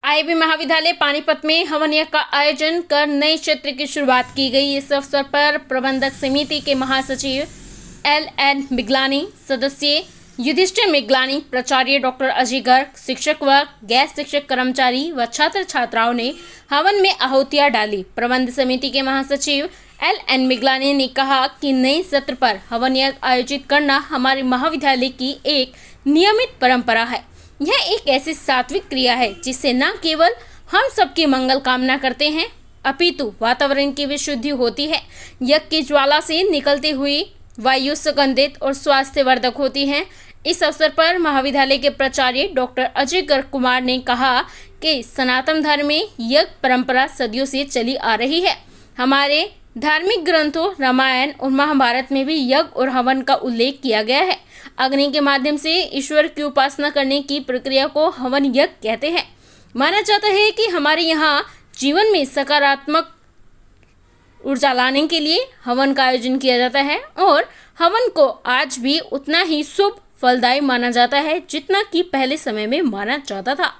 IB महाविद्यालय पानीपत में हवन यज्ञ का आयोजन कर नए क्षेत्र की शुरुआत की गई। इस अवसर पर प्रबंधक समिति के महासचिव LN मिगलानी, सदस्य युधिष्ठिर मिगलानी, प्राचार्य डॉक्टर अजय गर्ग, शिक्षक व गैर शिक्षक कर्मचारी व छात्र छात्राओं ने हवन में आहुतियां डाली। प्रबंध समिति के महासचिव LN मिगलानी ने कहा कि नए सत्र पर हवन यज्ञ आयोजित करना हमारे महाविद्यालय की एक नियमित परंपरा है। यह एक ऐसी सात्विक क्रिया है जिससे न केवल हम सबकी मंगल कामना करते हैं, अपितु वातावरण की भी शुद्धि होती है। यज्ञ की ज्वाला से निकलती हुई वायु सुगंधित और स्वास्थ्यवर्धक होती है। इस अवसर पर महाविद्यालय के प्राचार्य डॉक्टर अजय गर्ग कुमार ने कहा कि सनातन धर्म में यज्ञ परंपरा सदियों से चली आ रही है। हमारे धार्मिक ग्रंथों रामायण और महाभारत में भी यज्ञ और हवन का उल्लेख किया गया है। अग्नि के माध्यम से ईश्वर की उपासना करने की प्रक्रिया को हवन यज्ञ कहते हैं। माना जाता है कि हमारे यहाँ जीवन में सकारात्मक ऊर्जा लाने के लिए हवन का आयोजन किया जाता है और हवन को आज भी उतना ही शुभ फलदायी माना जाता है जितना कि पहले समय में माना जाता था।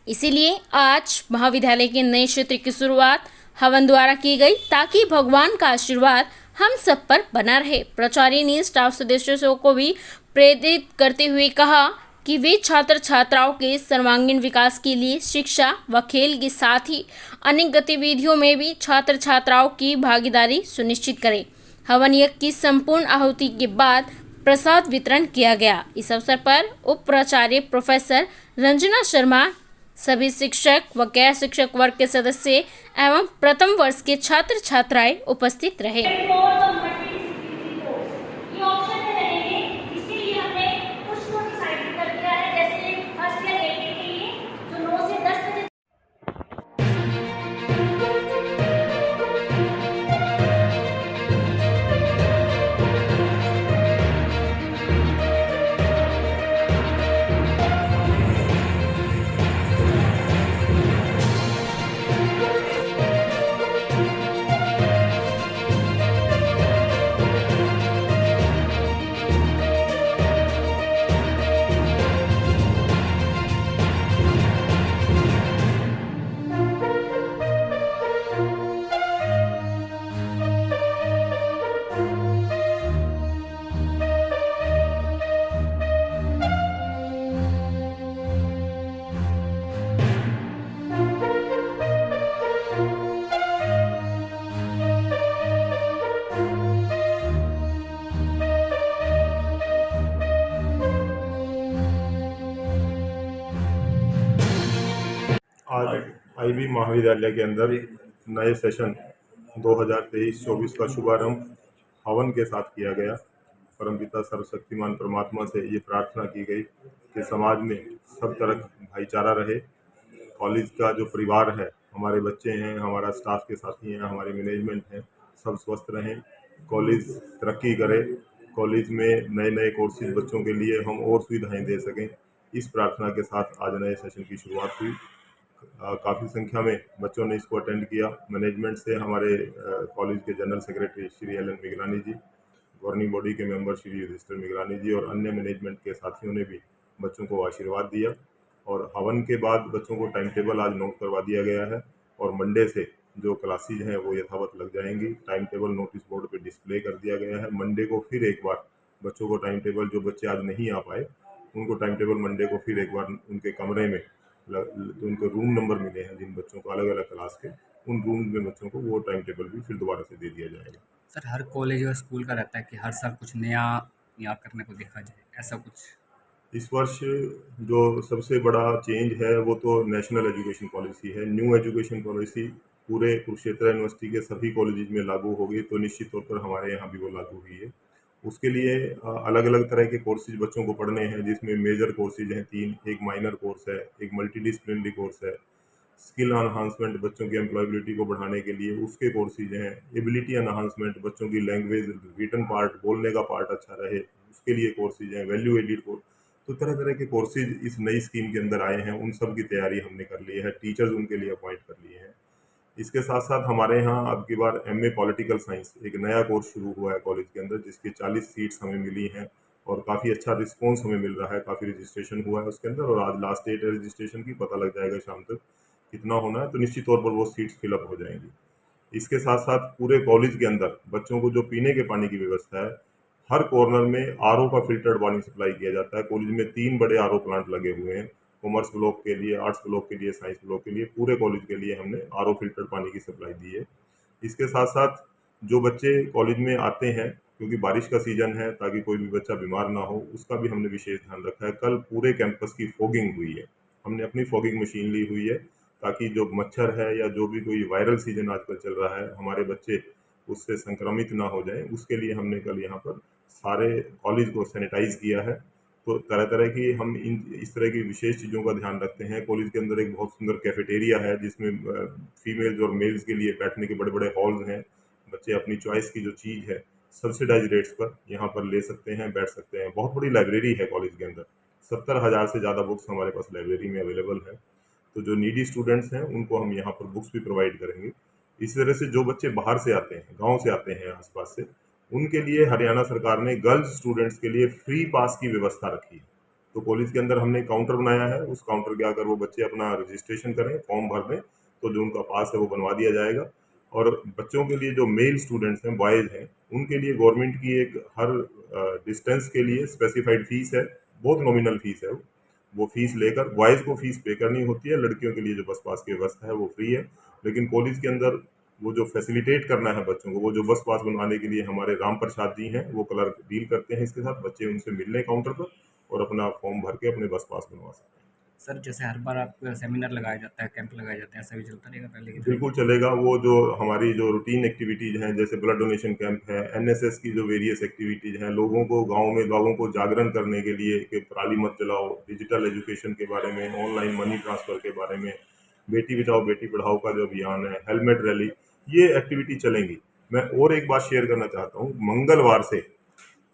इसीलिए आज महाविद्यालय के नए क्षेत्र की शुरुआत हवन द्वारा की गई ताकि भगवान का आशीर्वाद हम सब पर बना रहे। प्राचार्य ने स्टाफ सदस्यों को भी प्रेरित करते हुए कहा कि वे छात्र छात्राओं के सर्वांगीण विकास के लिए शिक्षा व खेल के साथ ही अनेक गतिविधियों में भी छात्र छात्राओं की भागीदारी सुनिश्चित करें। हवन यज्ञ की संपूर्ण आहुति के बाद प्रसाद वितरण किया गया। इस अवसर पर उप प्राचार्य प्रोफेसर रंजना शर्मा, सभी शिक्षक व गैर शिक्षक वर्ग के सदस्य एवं प्रथम वर्ष के छात्र छात्राएं उपस्थित रहे। आज आईबी महाविद्यालय के अंदर नए सेशन 2023-24 का शुभारंभ हवन के साथ किया गया। परमपिता सर्वशक्तिमान परमात्मा से ये प्रार्थना की गई कि समाज में सब तरह भाईचारा रहे। कॉलेज का जो परिवार है, हमारे बच्चे हैं, हमारा स्टाफ के साथी हैं, हमारे मैनेजमेंट हैं, सब स्वस्थ रहें, कॉलेज तरक्की करे, कॉलेज में नए नए कोर्सेज बच्चों के लिए हम और सुविधाएं दे सकें। इस प्रार्थना के साथ आज नए सेशन की शुरुआत हुई। काफ़ी संख्या में बच्चों ने इसको अटेंड किया। मैनेजमेंट से हमारे कॉलेज के general secretary Shri LN Miglani ji, governing body के मेंबर श्री युधिष्ठिर मिगलानी जी और अन्य मैनेजमेंट के साथियों ने भी बच्चों को आशीर्वाद दिया। और हवन के बाद बच्चों को टाइम टेबल आज नोट करवा दिया गया है और मंडे से जो क्लासेज हैं वो यथावत लग जाएंगी। टाइम टेबल नोटिस बोर्ड पे डिस्प्ले कर दिया गया है। मंडे को फिर एक बार बच्चों को टाइम टेबल, जो बच्चे आज नहीं आ पाए उनको टाइम टेबल मंडे को फिर एक बार उनके कमरे में, तो उनको रूम नंबर मिले हैं जिन बच्चों को अलग अलग क्लास के, उन रूम में बच्चों को वो टाइम टेबल भी फिर दोबारा से दे दिया जाएगा। सर, हर कॉलेज और स्कूल का रहता है कि हर साल कुछ नया यहाँ करने को देखा जाए, ऐसा कुछ? इस वर्ष जो सबसे बड़ा चेंज है वो तो नेशनल एजुकेशन पॉलिसी है। न्यू एजुकेशन पॉलिसी पूरे कुरुक्षेत्र यूनिवर्सिटी के सभी कॉलेजेस में लागू होगी, तो निश्चित तौर पर हमारे यहाँ भी वो लागू हुई है। उसके लिए अलग अलग तरह के कोर्सेज बच्चों को पढ़ने हैं, जिसमें मेजर कोर्सेज हैं 3, एक माइनर कोर्स है, एक मल्टीडिसिप्लिनरी कोर्स है, स्किल एनहांसमेंट बच्चों की एम्प्लॉयबिलिटी को बढ़ाने के लिए उसके कोर्सेज हैं, एबिलिटी एनहांसमेंट बच्चों की लैंग्वेज, रिटन पार्ट, बोलने का पार्ट अच्छा रहे उसके लिए कोर्सेज हैं, वैल्यू एडिड कोर्स। तो तरह तरह के कोर्सेज इस नई स्कीम के अंदर आए हैं, उन सब की तैयारी हमने कर ली है, टीचर्स उनके लिए अपॉइंट कर लिए हैं। इसके साथ साथ हमारे यहाँ अब की बार MA पॉलिटिकल साइंस एक नया कोर्स शुरू हुआ है कॉलेज के अंदर, जिसकी 40 सीट्स हमें मिली हैं और काफ़ी अच्छा रिस्पॉन्स हमें मिल रहा है। काफ़ी रजिस्ट्रेशन हुआ है उसके अंदर और आज लास्ट डेट है रजिस्ट्रेशन की, पता लग जाएगा शाम तक कितना होना है, तो निश्चित तौर पर वो सीट्स फिलअप हो जाएंगी। इसके साथ साथ पूरे कॉलेज के अंदर बच्चों को जो पीने के पानी की व्यवस्था है, हर कॉर्नर में आरओ का फिल्टर्ड पानी सप्लाई किया जाता है। कॉलेज में 3 बड़े आरओ प्लांट लगे हुए हैं, कॉमर्स ब्लॉक के लिए, आर्ट्स ब्लॉक के लिए, साइंस ब्लॉक के लिए, पूरे कॉलेज के लिए हमने आरओ फिल्टर्ड पानी की सप्लाई दी है। इसके साथ साथ जो बच्चे कॉलेज में आते हैं, क्योंकि बारिश का सीजन है, ताकि कोई भी बच्चा बीमार ना हो, उसका भी हमने विशेष ध्यान रखा है। कल पूरे कैंपस की फॉगिंग हुई है, हमने अपनी फॉगिंग मशीन ली हुई है, ताकि जो मच्छर है या जो भी कोई वायरल सीजन आजकल चल रहा है, हमारे बच्चे उससे संक्रमित ना हो जाएं, उसके लिए हमने कल यहाँ पर सारे कॉलेज को सैनिटाइज किया है। तो तरह तरह की हम इस तरह की विशेष चीज़ों का ध्यान रखते हैं। कॉलेज के अंदर एक बहुत सुंदर कैफेटेरिया है, जिसमें फीमेल्स और मेल्स के लिए बैठने के बड़े बड़े हॉल्स हैं। बच्चे अपनी चॉइस की जो चीज़ है सब्सिडाइज रेट्स पर यहाँ पर ले सकते हैं, बैठ सकते हैं। बहुत बड़ी लाइब्रेरी है कॉलेज के अंदर, 70,000 से ज़्यादा बुक्स हमारे पास लाइब्रेरी में अवेलेबल है। तो जो नीडी स्टूडेंट्स हैं उनको हम यहाँ पर बुक्स भी प्रोवाइड करेंगे। इसी तरह से जो बच्चे बाहर से आते हैं, गांव से आते हैं आसपास से, उनके लिए हरियाणा सरकार ने गर्ल्स स्टूडेंट्स के लिए फ्री पास की व्यवस्था रखी है। तो कॉलेज के अंदर हमने काउंटर बनाया है, उस काउंटर के आकर वो बच्चे अपना रजिस्ट्रेशन करें, फॉर्म भर दें, तो जो उनका पास है वो बनवा दिया जाएगा। और बच्चों के लिए जो मेल स्टूडेंट्स हैं, बॉयज़ हैं, उनके लिए गवर्नमेंट की एक हर डिस्टेंस के लिए स्पेसिफाइड फीस है, बहुत नॉमिनल फीस है। वो फीस लेकर बॉयज़ को फीस पे करनी होती है, लड़कियों के लिए जो बस पास की व्यवस्था है वो फ्री है। लेकिन कॉलेज के अंदर वो जो फैसिलिटेट करना है बच्चों को, वो जो बस पास बनवाने के लिए हमारे राम प्रसाद जी हैं, वो क्लर्क डील करते हैं इसके साथ। बच्चे उनसे मिलने काउंटर पर और अपना फॉर्म भर के अपने बस पास बनवा सकते हैं। सर जैसे हर बार आप सेमिनार लगाया जाता है, कैंप लगाए जाते हैं, ऐसा भी चलता रहेगा पहले की तरह? बिल्कुल चलेगा। वो जो हमारी जो रूटीन एक्टिविटीज़ हैं, जैसे ब्लड डोनेशन कैंप है, एनएसएस की जो वेरियस एक्टिविटीज़ हैं, लोगों को गांव में लोगों को जागरण करने के लिए कि पराली मत जलाओ, डिजिटल एजुकेशन के बारे में, ऑनलाइन मनी ट्रांसफ़र के बारे में, बेटी बचाओ बेटी पढ़ाओ का जो अभियान है, हेलमेट रैली, ये एक्टिविटी चलेंगी। मैं और एक बात शेयर करना चाहता हूँ, मंगलवार से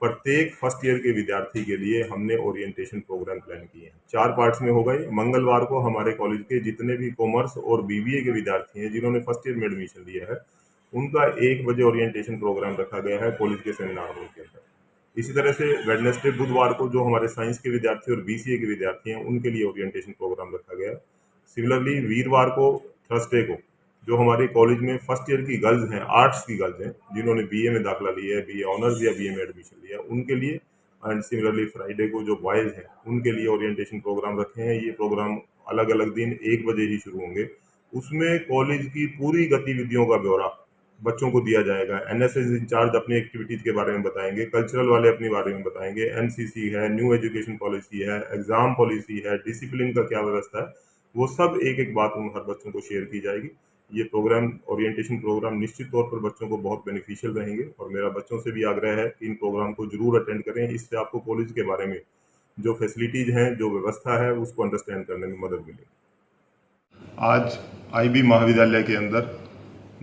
प्रत्येक फर्स्ट ईयर के विद्यार्थी के लिए हमने ओरिएंटेशन प्रोग्राम प्लान किए हैं। 4 पार्ट्स में होगा ये। मंगलवार को हमारे कॉलेज के जितने भी कॉमर्स और बीबीए के विद्यार्थी हैं जिन्होंने फर्स्ट ईयर में एडमिशन लिया है, उनका 1 बजे ओरिएंटेशन प्रोग्राम रखा गया है कॉलेज के सेमिनार हॉल के अंदर। इसी तरह से वेडनेसडे बुधवार को जो हमारे साइंस के विद्यार्थी और बीसीए के विद्यार्थी हैं, उनके लिए ओरिएंटेशन प्रोग्राम रखा गया है। सिमिलरली वीरवार को, थर्सडे को, जो हमारे कॉलेज में फर्स्ट ईयर की गर्ल्स हैं, आर्ट्स की गर्ल्स हैं, जिन्होंने बीए में दाखिला लिया है, बीए ऑनर्स या बीए में एडमिशन लिया है, उनके लिए। एंड सिमिलरली फ्राइडे को जो बॉयज़ हैं, उनके लिए ओरिएंटेशन प्रोग्राम रखे हैं। ये प्रोग्राम अलग अलग दिन 1 बजे ही शुरू होंगे। उसमें कॉलेज की पूरी गतिविधियों का ब्यौरा बच्चों को दिया जाएगा। एनएसएस इंचार्ज अपनी एक्टिविटीज़ के बारे में बताएंगे, कल्चरल वाले अपने बारे में बताएंगे, एनसीसी है, न्यू एजुकेशन पॉलिसी है, एग्ज़ाम पॉलिसी है, डिसिप्लिन का क्या व्यवस्था है, वो सब एक एक बात उन हर बच्चों को शेयर की जाएगी। ये प्रोग्राम, ओरिएंटेशन प्रोग्राम, निश्चित तौर पर बच्चों को बहुत बेनिफिशियल रहेंगे और मेरा बच्चों से भी आग्रह है कि इन प्रोग्राम को जरूर अटेंड करें। इससे आपको कॉलेज के बारे में जो फैसिलिटीज़ हैं, जो व्यवस्था है, उसको अंडरस्टैंड करने में मदद मिलेगी। आज आईबी महाविद्यालय के अंदर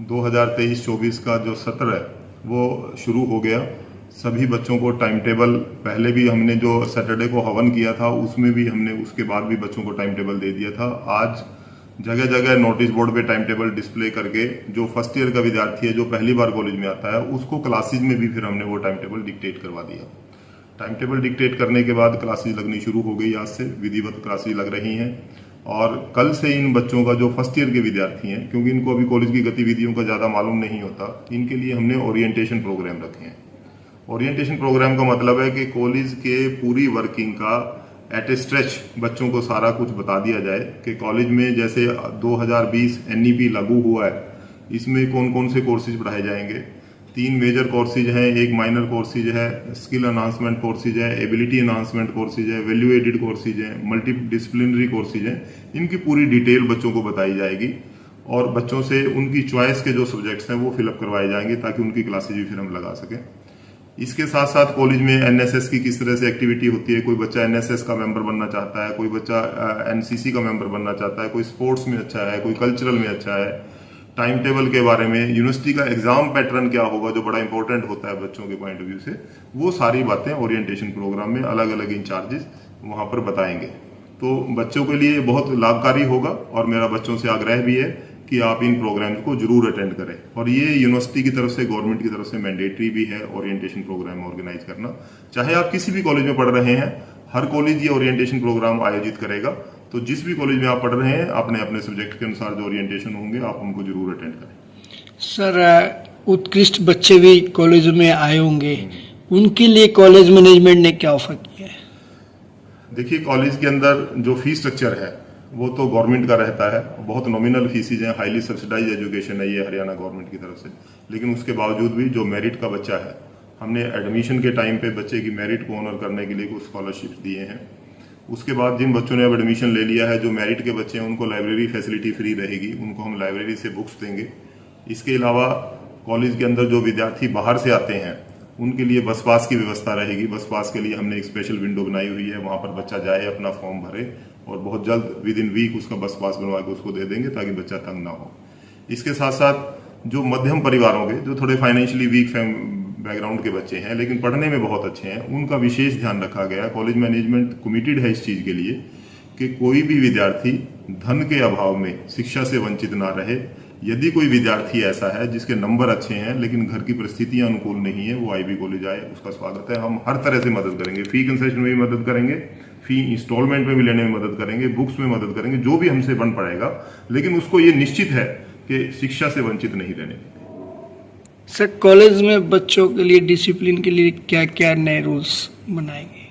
2023-24 का जो सत्र है वो शुरू हो गया। सभी बच्चों को टाइम टेबल, पहले भी हमने जो सैटरडे को हवन किया था उसमें भी हमने उसके बाद भी बच्चों को टाइम टेबल दे दिया था। आज जगह जगह नोटिस बोर्ड पे टाइम टेबल डिस्प्ले करके जो फर्स्ट ईयर का विद्यार्थी है, जो पहली बार कॉलेज में आता है, उसको क्लासेज में भी फिर हमने वो टाइम टेबल डिक्टेट करवा दिया। टाइम टेबल डिक्टेट करने के बाद क्लासेज लगनी शुरू हो गई। आज से विधिवत क्लासेज लग रही हैं और कल से इन बच्चों का जो फर्स्ट ईयर के विद्यार्थी हैं, क्योंकि इनको अभी कॉलेज की गतिविधियों का ज़्यादा मालूम नहीं होता, इनके लिए हमने ओरिएंटेशन प्रोग्राम रखे हैं। ओरिएंटेशन प्रोग्राम का मतलब है कि कॉलेज के पूरी वर्किंग का एट ए स्ट्रेच बच्चों को सारा कुछ बता दिया जाए कि कॉलेज में जैसे 2020 एनईपी लागू हुआ है, इसमें कौन कौन से कोर्सेज पढ़ाए जाएंगे। 3 मेजर कोर्सेज हैं, एक माइनर कोर्सेज है, स्किल एनहांसमेंट कोर्सेज है, एबिलिटी एनहांसमेंट कोर्सेज है, वैल्यू एडेड कोर्सेज हैं, मल्टी डिसिप्लिनरी कोर्सेज हैं। इनकी पूरी डिटेल बच्चों को बताई जाएगी और बच्चों से उनकी चॉइस के जो सब्जेक्ट्स हैं वो फिलअप करवाए जाएंगे ताकि उनकी क्लासेज भी फिर हम लगा सकें। इसके साथ साथ कॉलेज में एनएसएस की किस तरह से एक्टिविटी होती है, कोई बच्चा एनएसएस का मेंबर बनना चाहता है, कोई बच्चा एनसीसी का मेंबर बनना चाहता है, कोई स्पोर्ट्स में अच्छा है, कोई कल्चरल में अच्छा है। टाइम टेबल के बारे में, यूनिवर्सिटी का एग्जाम पैटर्न क्या होगा जो बड़ा इंपॉर्टेंट होता है बच्चों के पॉइंट ऑफ व्यू से, वो सारी बातें ओरिएंटेशन प्रोग्राम में अलग अलग इंचार्जेस वहाँ पर बताएंगे। तो बच्चों के लिए बहुत लाभकारी होगा और मेरा बच्चों से आग्रह भी है कि कि आप इन प्रोग्राम्स को जरूर अटेंड करें। और ये यूनिवर्सिटी की तरफ से, गवर्नमेंट की तरफ से मैंडेटरी भी है ओरिएंटेशन प्रोग्राम ऑर्गेनाइज करना। चाहे आप किसी भी कॉलेज में पढ़ रहे हैं, हर कॉलेज ये ओरिएंटेशन प्रोग्राम आयोजित करेगा। तो जिस भी कॉलेज में आप पढ़ रहे हैं, अपने अपने सब्जेक्ट के अनुसार जो ओरिएंटेशन होंगे आप उनको जरूर अटेंड करें। सर, उत्कृष्ट बच्चे भी कॉलेज में आए होंगे, उनके लिए कॉलेज मैनेजमेंट ने क्या ऑफर किया है? देखिए, कॉलेज के अंदर जो फीस स्ट्रक्चर है वो तो गवर्नमेंट का रहता है, बहुत नॉमिनल फीसेज हैं, हाईली सब्सिडाइज एजुकेशन है ये हरियाणा गवर्नमेंट की तरफ से। लेकिन उसके बावजूद भी जो मेरिट का बच्चा है, हमने एडमिशन के टाइम पे बच्चे की मेरिट को ऑनर करने के लिए कुछ स्कॉलरशिप दिए हैं। उसके बाद जिन बच्चों ने अब एडमिशन ले लिया है, जो मेरिट के बच्चे हैं, उनको लाइब्रेरी फैसिलिटी फ्री रहेगी, उनको हम लाइब्रेरी से बुक्स देंगे। इसके अलावा कॉलेज के अंदर जो विद्यार्थी बाहर से आते हैं उनके लिए बस पास की व्यवस्था रहेगी। बस पास के लिए हमने एक स्पेशल विंडो बनाई हुई है, वहां पर बच्चा जाए, अपना फॉर्म भरे और बहुत जल्द विद इन वीक उसका बस पास बनवा के उसको दे देंगे ताकि बच्चा तंग ना हो। इसके साथ साथ जो मध्यम परिवारों के, जो थोड़े फाइनेंशियली वीक बैकग्राउंड के बच्चे हैं लेकिन पढ़ने में बहुत अच्छे हैं, उनका विशेष ध्यान रखा गया। कॉलेज मैनेजमेंट कमिटेड है इस चीज के लिए कि कोई भी विद्यार्थी धन के अभाव में शिक्षा से वंचित ना रहे। यदि कोई विद्यार्थी ऐसा है जिसके नंबर अच्छे हैं लेकिन घर की परिस्थितियां अनुकूल नहीं है, वो आईबी कॉलेज आए, उसका स्वागत है। हम हर तरह से मदद करेंगे, फी कंसेशन में भी मदद करेंगे, फी इंस्टॉलमेंट में भी लेने में मदद करेंगे, बुक्स में मदद करेंगे, जो भी हमसे बन पड़ेगा। लेकिन उसको ये निश्चित है कि शिक्षा से वंचित नहीं रहने। सर, कॉलेज में बच्चों के लिए डिसिप्लिन के लिए क्या क्या नए रूल्स बनाएंगे?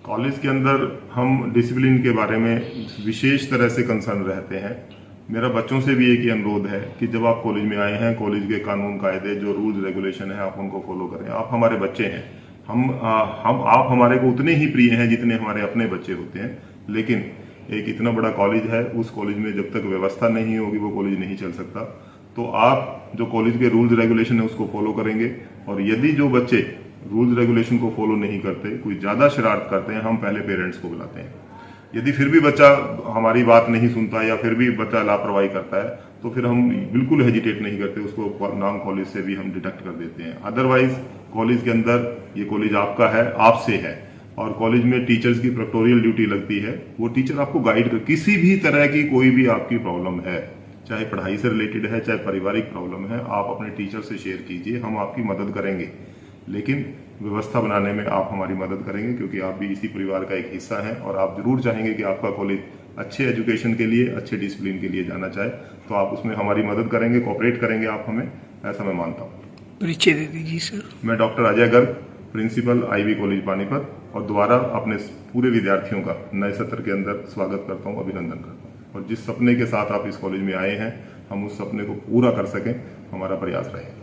कॉलेज के अंदर हम डिसिप्लिन के बारे में विशेष तरह से कंसर्न रहते हैं। मेरा बच्चों से भी एक ही अनुरोध है कि जब आप कॉलेज में आए हैं, कॉलेज के कानून कायदे, जो रूल्स रेगुलेशन है, आप उनको फॉलो करें। आप हमारे बच्चे हैं, आप हमारे को उतने ही प्रिय हैं जितने हमारे अपने बच्चे होते हैं। लेकिन एक इतना बड़ा कॉलेज है, उस कॉलेज में जब तक व्यवस्था नहीं होगी वो कॉलेज नहीं चल सकता। तो आप जो कॉलेज के रूल्स रेगुलेशन है उसको फॉलो करेंगे। और यदि जो बच्चे रूल्स रेगुलेशन को फॉलो नहीं करते, कोई ज्यादा शरारत करते हैं, हम पहले पेरेंट्स को बुलाते हैं। यदि फिर भी बच्चा हमारी बात नहीं सुनता या फिर भी बच्चा लापरवाही करता है तो फिर हम बिल्कुल हेजिटेट नहीं करते, उसको नाम कॉलेज से भी हम डिडक्ट कर देते हैं। अदरवाइज कॉलेज के अंदर, ये कॉलेज आपका है, आपसे है, और कॉलेज में टीचर्स की प्रेक्टोरियल ड्यूटी लगती है। वो टीचर आपको गाइड कर, किसी भी तरह की कोई भी आपकी प्रॉब्लम है, चाहे पढ़ाई से रिलेटेड है, चाहे पारिवारिक प्रॉब्लम है, आप अपने टीचर से शेयर कीजिए, हम आपकी मदद करेंगे। लेकिन व्यवस्था बनाने में आप हमारी मदद करेंगे, क्योंकि आप भी इसी परिवार का एक हिस्सा हैं और आप जरूर चाहेंगे कि आपका कॉलेज अच्छे एजुकेशन के लिए, अच्छे डिसिप्लिन के लिए जाना चाहे। तो आप उसमें हमारी मदद करेंगे, कोऑपरेट करेंगे आप हमें, ऐसा मैं मानता हूँ। परिचय दे दीजिए सर। मैं doctor Ajay Garg, principal IB college Panipat, और दोबारा अपने पूरे विद्यार्थियों का नए सत्र के अंदर स्वागत करता हूँ, अभिनंदन करता हूँ। और जिस सपने के साथ आप इस कॉलेज में आए हैं, हम उस सपने को पूरा कर सकें, हमारा प्रयास रहेगा।